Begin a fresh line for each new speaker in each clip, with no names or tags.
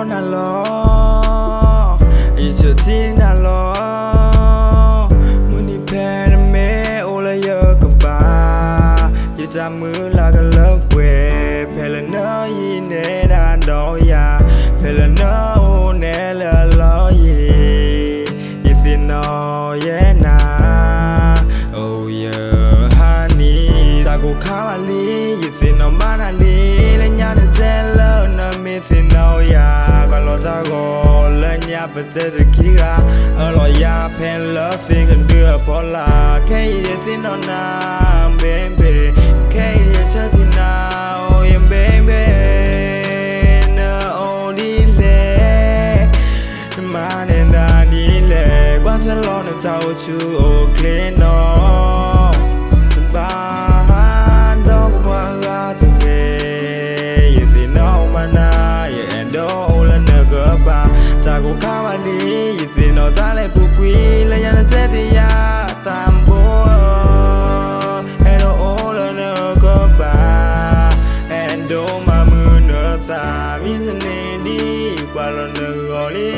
na lo ichu ti na lo muni pen me ola yo ka ba ye cha mu la ka lo we pe la no yi ne da do ya pe la no o ne la lo yi if you know yeah na oh yeah honey ta ko kha ma li if you know ma na li le nya de tell na me if you know ya ka lo ta ko le nya pa te de ki ga a lo ya pen love thing and do a pola ke if you know na baby ke cha ti na oh yeah baby na oh di le ma ne da di le kwa cha lo na ta o chu o clean no ba do ba ga te ke you ti no ma na yeah and do la na ga ba ta ko ka ma ni you ti no ta le pu kwi la ya na te ti ya tam bo and all la na ga ba and do ma mu na ta mi ne di kwa lo na go li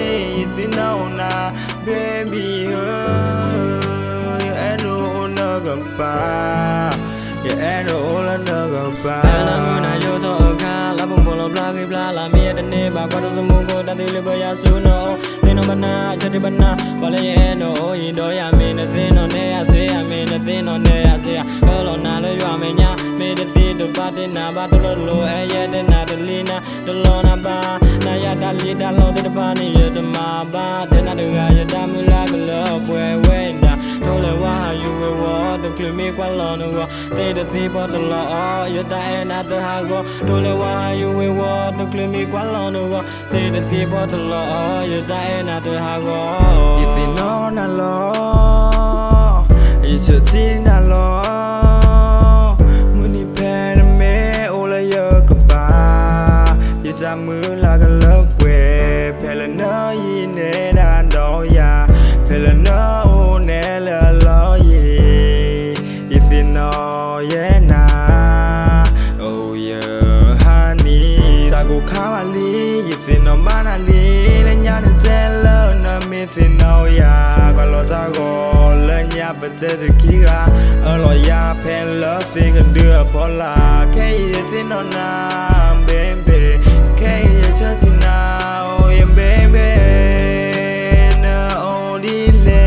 you ti no na baby and all na ga ba yeah and all na ga ba
na mu na yo to ka la bum bolo bla ki bla la mi de ne ba kwa to mu ko ta ti le ba ya su no te no bana cha ti bana ba le ye no yin do ya me na sin no ne ya se ya me na sin no ne ya se ya ko lo na le yo me nya me de si do ba de na ba to lo e ye de na de li na de lo na ba na ya da li da lo de ba ni ye de ma ba de na de ga ya da mu la ga lo pwe we na no le wa you we wa de kle me kwa lo no wa te de si bo de lo ya da e na de ha go no le wa you we wa de kle me kwa lo no wa te de si bo de lo ya da e na de ha go
if you know na lo ichu ti na lo muni pen me ola yo ka ba ye cha mu la ka lo we pe la no yi ne da do ya pe la no o ne la lo yi if you know yeah na oh yeah honey ta ko kha ma li if you know ma na li le nya de tell na me if you know ya ka lo ta ko le nya pa te de ki ga a lo ya pen love thing and do a pola ke if you know na baby ke cha ti na oh yeah baby na oh di le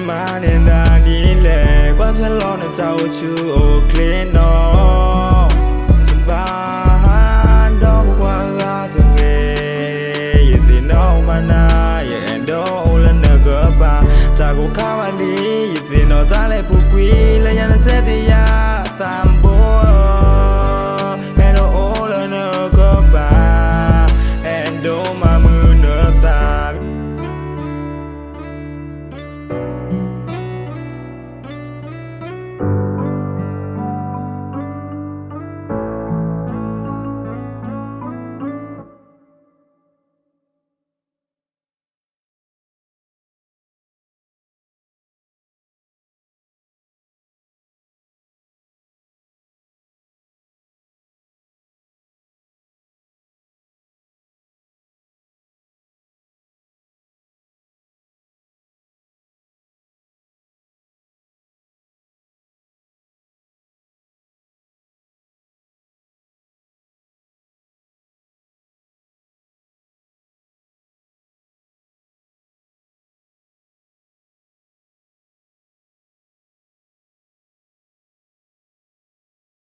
ma ne da di le kwa cha lo na ta o chu o clean no ba do kwa ga te ke you ti no ma na yeah and do la na ga ba ta ko ka ma ni you ti no ta le pu kwi la ya na te ti